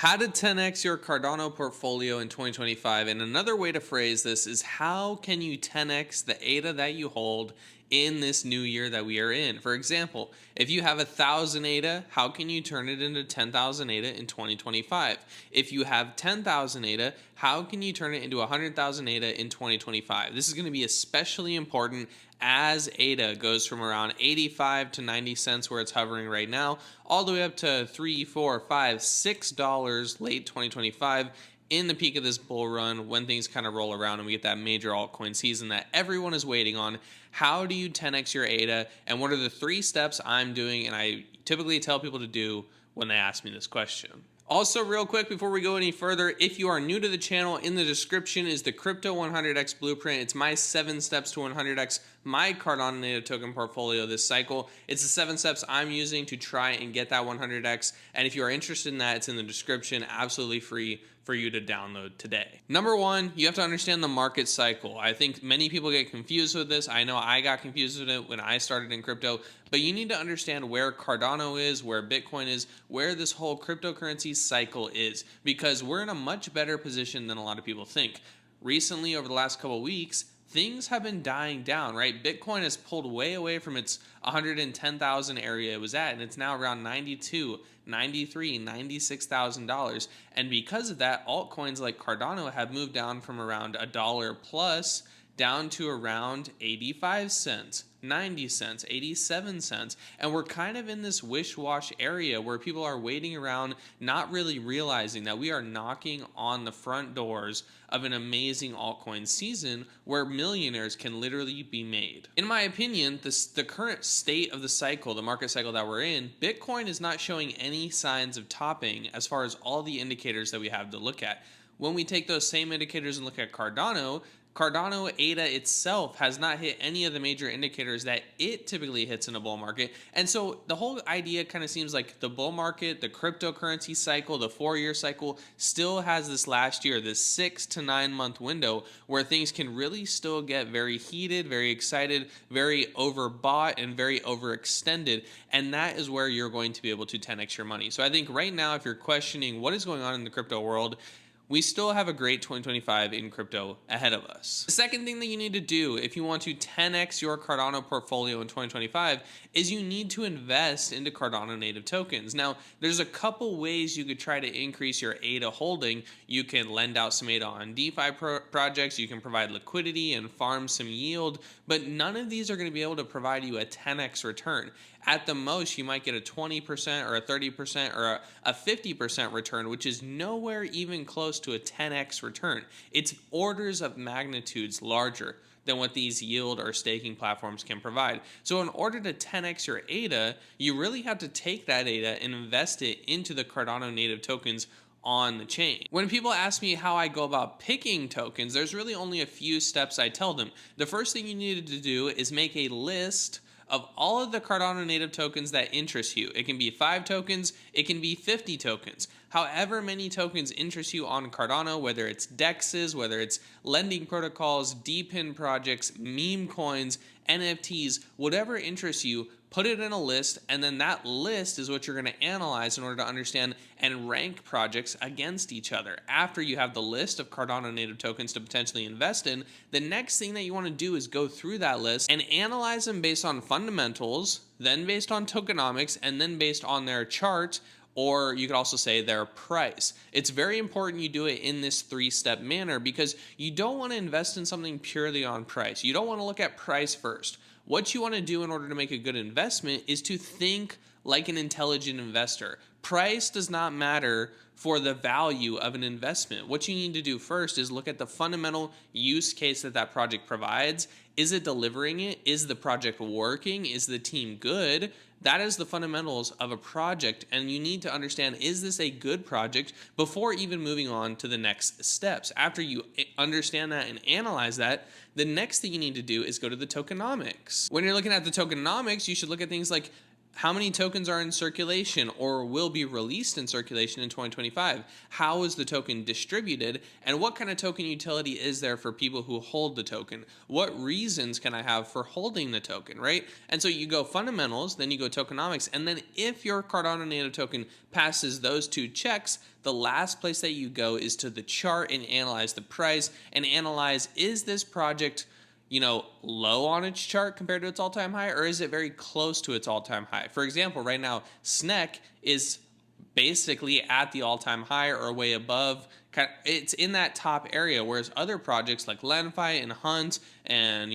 How to 10x your Cardano portfolio in 2025. And another way to phrase this is how can you 10x the ADA that you hold in this new year that we are in? For example, if you have 1,000 ADA, how can you turn it into 10,000 ADA in 2025? If you have 10,000 ADA, how can you turn it into 100,000 ADA in 2025? This is going to be especially important as ADA goes from around 85 to 90 cents where it's hovering right now, all the way up to $3, $4, $5, $6 late 2025 in the peak of this bull run when things kind of roll around and we get that major altcoin season that everyone is waiting on. How do you 10x your ADA, and what are the 3 steps I'm doing and I typically tell people to do when they ask me this question? Also, real quick, before we go any further, if you are new to the channel, in the description is the Crypto 100x Blueprint. It's my 7 steps to 100x my Cardano native token portfolio this cycle. It's the 7 steps I'm using to try and get that 100x. And if you are interested in that, it's in the description, absolutely free for you to download today. Number 1, you have to understand the market cycle. I think many people get confused with this. I know I got confused with it when I started in crypto, but you need to understand where Cardano is, where Bitcoin is, where this whole cryptocurrency cycle is, because we're in a much better position than a lot of people think. Recently, over the last couple of weeks, things have been dying down, right? Bitcoin has pulled way away from its 110,000 area it was at, and it's now around 92, 93, $96,000. And because of that, altcoins like Cardano have moved down from around $1 plus down to around 85 cents, 90 cents, 87 cents. And we're kind of in this wish-wash area where people are waiting around, not really realizing that we are knocking on the front doors of an amazing altcoin season where millionaires can literally be made. In my opinion, the current state of the cycle, the market cycle that we're in, Bitcoin is not showing any signs of topping as far as all the indicators that we have to look at. When we take those same indicators and look at Cardano ADA itself has not hit any of the major indicators that it typically hits in a bull market. And so the whole idea kind of seems like the bull market, the cryptocurrency cycle, the 4-year cycle still has this last year, this 6 to 9 month window where things can really still get very heated, very excited, very overbought, and very overextended. And that is where you're going to be able to 10x your money. So I think right now, if you're questioning what is going on in the crypto world, we still have a great 2025 in crypto ahead of us. The second thing that you need to do if you want to 10x your Cardano portfolio in 2025 is you need to invest into Cardano native tokens. Now, there's a couple ways you could try to increase your ADA holding. You can lend out some ADA on DeFi projects, you can provide liquidity and farm some yield, but none of these are going to be able to provide you a 10x return. At the most, you might get a 20% or a 30% or a 50% return, which is nowhere even close to a 10x return. It's orders of magnitudes larger than what these yield or staking platforms can provide. So in order to 10x your ADA, you really have to take that ADA and invest it into the Cardano native tokens on the chain. When people ask me how I go about picking tokens, there's really only a few steps I tell them. The first thing you need to do is make a list of all of the Cardano native tokens that interest you. It can be 5 tokens, it can be 50 tokens. However many tokens interest you on Cardano, whether it's DEXs, whether it's lending protocols, DePIN projects, meme coins, NFTs, whatever interests you, put it in a list, and then that list is what you're going to analyze in order to understand and rank projects against each other. After you have the list of Cardano native tokens to potentially invest in, the next thing that you want to do is go through that list and analyze them based on fundamentals, then based on tokenomics, and then based on their chart, or you could also say their price. It's very important you do it in this 3-step manner because you don't want to invest in something purely on price. You don't want to look at price first. What you want to do in order to make a good investment is to think like an intelligent investor. Price does not matter for the value of an investment. What you need to do first is look at the fundamental use case that that project provides. Is it delivering it? Is the project working? Is the team good? That is the fundamentals of a project, and you need to understand, is this a good project before even moving on to the next steps? After you understand that and analyze that, the next thing you need to do is go to the tokenomics. When you're looking at the tokenomics, you should look at things like How many tokens are in circulation or will be released in circulation in 2025? How is the token distributed? And what kind of token utility is there for people who hold the token? What reasons can I have for holding the token, right? And so you go fundamentals, then you go tokenomics, and then if your Cardano native token passes those two checks, the last place that you go is to the chart and analyze the price and analyze, is this project low on its chart compared to its all-time high, or is it very close to its all-time high? For example, right now, SNEC is basically at the all-time high or way above. It's in that top area, whereas other projects like Lenfi and Hunt and,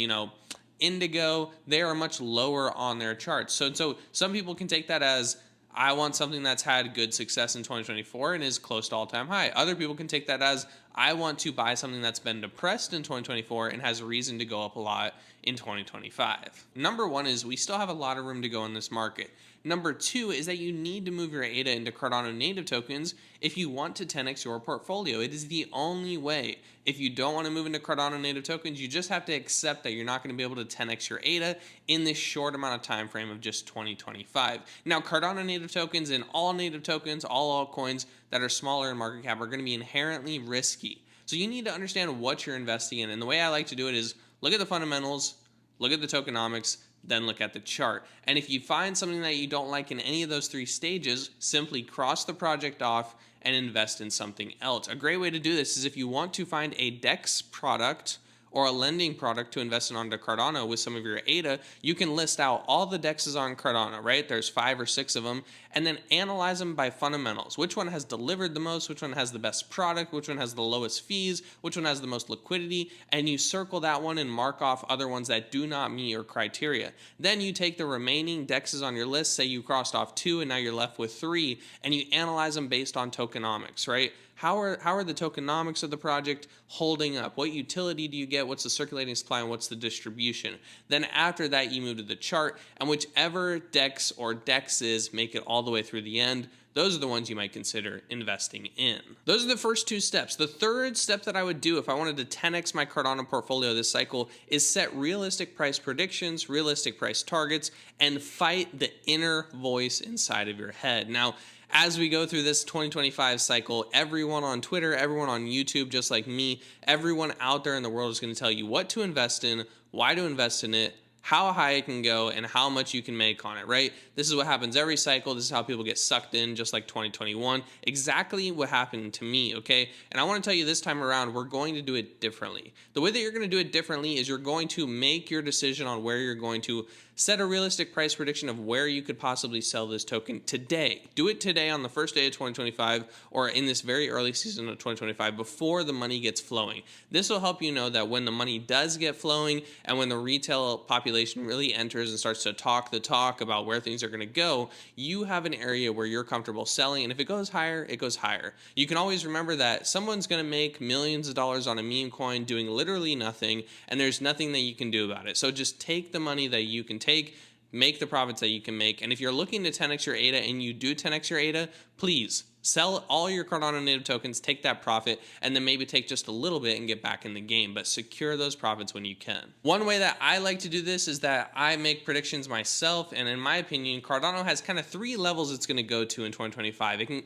Indigo, they are much lower on their charts. So some people can take that as, I want something that's had good success in 2024 and is close to all-time high. Other people can take that as, I want to buy something that's been depressed in 2024 and has a reason to go up a lot in 2025. Number one is we still have a lot of room to go in this market. Number two is that you need to move your ADA into Cardano native tokens if you want to 10x your portfolio. It is the only way. If you don't want to move into Cardano native tokens, you just have to accept that you're not going to be able to 10x your ADA in this short amount of time frame of just 2025. Now, Cardano native tokens and all native tokens, all altcoins that are smaller in market cap are going to be inherently risky. So you need to understand what you're investing in. And the way I like to do it is look at the fundamentals, look at the tokenomics, then look at the chart. And if you find something that you don't like in any of those three stages, simply cross the project off and invest in something else. A great way to do this is if you want to find a DEX product or a lending product to invest in onto Cardano with some of your ADA, you can list out all the DEXs on Cardano, right? There's 5 or 6 of them, and then analyze them by fundamentals. Which one has delivered the most? Which one has the best product? Which one has the lowest fees? Which one has the most liquidity? And you circle that one and mark off other ones that do not meet your criteria. Then you take the remaining DEXs on your list, say you crossed off 2 and now you're left with 3, and you analyze them based on tokenomics, right? How are the tokenomics of the project holding up? What utility do you get? What's the circulating supply and what's the distribution? Then after that, you move to the chart, and whichever DEX or DEXs make it all the way through the end, those are the ones you might consider investing in. Those are the first 2 steps. The third step that I would do if I wanted to 10x my Cardano portfolio this cycle is set realistic price predictions, realistic price targets, and fight the inner voice inside of your head. Now, as we go through this 2025 cycle, everyone on Twitter, everyone on YouTube, just like me, everyone out there in the world is going to tell you what to invest in, why to invest in it, how high it can go, and how much you can make on it, right? This is what happens every cycle. This is how people get sucked in, just like 2021. Exactly what happened to me, okay? And I want to tell you this time around, we're going to do it differently. The way that you're going to do it differently is you're going to make your decision on where you're going to set a realistic price prediction of where you could possibly sell this token today. Do it today on the first day of 2025 or in this very early season of 2025 before the money gets flowing. This will help you know that when the money does get flowing and when the retail population really enters and starts to talk the talk about where things are going to go, you have an area where you're comfortable selling, and if it goes higher, it goes higher. You can always remember that someone's going to make millions of dollars on a meme coin doing literally nothing, and there's nothing that you can do about it. So just take the money that you can take, make the profits that you can make, and if you're looking to 10x your ADA and you do 10x your ADA, please sell all your Cardano native tokens, take that profit, and then maybe take just a little bit and get back in the game, but secure those profits when you can. One way that I like to do this is that I make predictions myself, and in my opinion, Cardano has kind of 3 levels it's going to go to in 2025.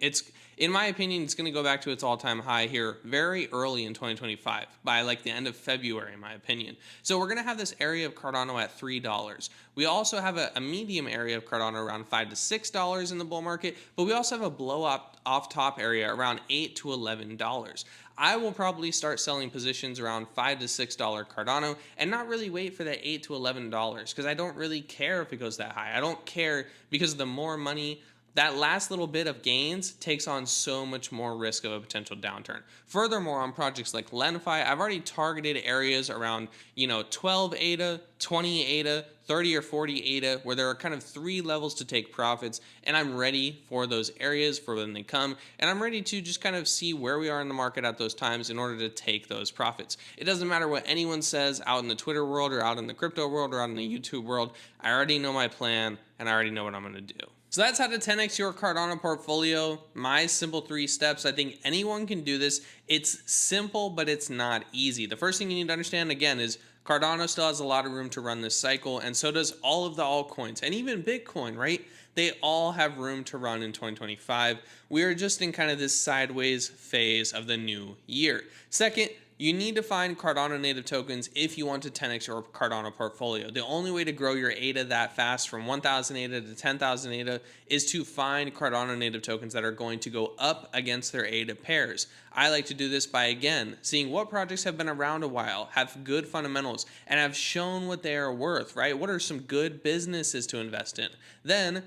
In my opinion, it's going to go back to its all-time high here very early in 2025, by like the end of February, in my opinion. So we're going to have this area of Cardano at $3. We also have a medium area of Cardano around $5 to $6 in the bull market, but we also have a blow up off top area around $8 to $11. I will probably start selling positions around $5 to $6 Cardano and not really wait for that $8 to $11 because I don't really care if it goes that high. I don't care because the more money, that last little bit of gains takes on so much more risk of a potential downturn. Furthermore, on projects like Lenfi, I've already targeted areas around 12 ADA, 20 ADA, 30 or 40 ADA, where there are kind of 3 levels to take profits, and I'm ready for those areas for when they come, and I'm ready to just kind of see where we are in the market at those times in order to take those profits. It doesn't matter what anyone says out in the Twitter world or out in the crypto world or out in the YouTube world. I already know my plan, and I already know what I'm going to do. So that's how to 10x your Cardano portfolio. My simple 3 steps. I think anyone can do this. It's simple, but it's not easy. The first thing you need to understand, again, is Cardano still has a lot of room to run this cycle, and so does all of the altcoins and even Bitcoin, right? They all have room to run in 2025. We are just in kind of this sideways phase of the new year. Second, you need to find Cardano native tokens if you want to 10x your Cardano portfolio. The only way to grow your ADA that fast from 1,000 ADA to 10,000 ADA is to find Cardano native tokens that are going to go up against their ADA pairs. I like to do this by, again, seeing what projects have been around a while, have good fundamentals, and have shown what they are worth, right? What are some good businesses to invest in? Then,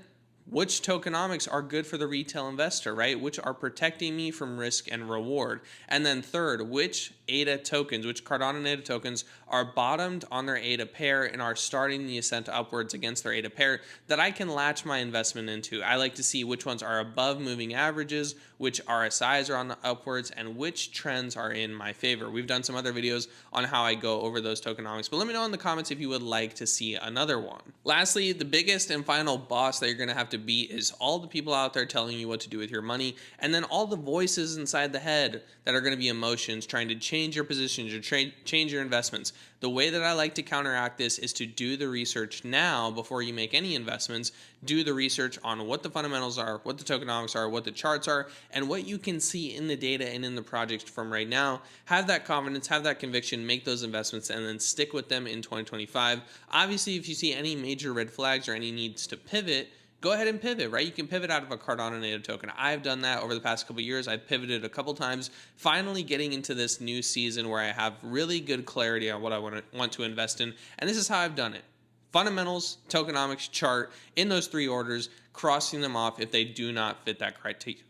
which tokenomics are good for the retail investor, right? Which are protecting me from risk and reward. And then third, which ADA tokens, which Cardano native tokens are bottomed on their ADA pair and are starting the ascent upwards against their ADA pair that I can latch my investment into. I like to see which ones are above moving averages, which RSIs are on the upwards, and which trends are in my favor. We've done some other videos on how I go over those tokenomics, but let me know in the comments if you would like to see another one. Lastly, the biggest and final boss that you're going to have to beat is all the people out there telling you what to do with your money, and then all the voices inside the head that are going to be emotions trying to change your positions or change your investments. The way that I like to counteract this is to do the research now before you make any investments. Do the research on what the fundamentals are, what the tokenomics are, what the charts are, and what you can see in the data and in the project from right now. Have that confidence, have that conviction, make those investments, and then stick with them in 2025. Obviously, if you see any major red flags or any needs to pivot, go ahead and pivot, right? You can pivot out of a Cardano native token. I've done that over the past couple of years. I've pivoted a couple times, finally getting into this new season where I have really good clarity on what I want to invest in. And this is how I've done it. Fundamentals, tokenomics, chart, in those three orders, crossing them off if they do not fit that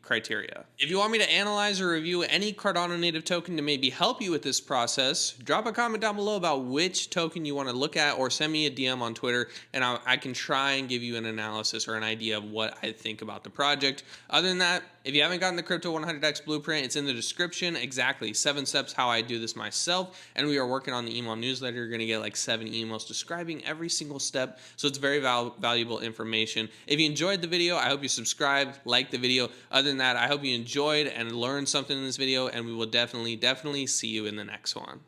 criteria. If you want me to analyze or review any Cardano native token to maybe help you with this process, drop a comment down below about which token you want to look at, or send me a DM on Twitter and I can try and give you an analysis or an idea of what I think about the project. Other than that, if you haven't gotten the Crypto 100x blueprint, it's in the description. Exactly 7 steps how I do this myself, and we are working on the email newsletter. You're going to get like 7 emails describing every single step, so it's very valuable information. If you enjoyed the video, I hope you subscribe, like the video. Other than that, I hope you enjoyed and learned something in this video, and we will definitely see you in the next one.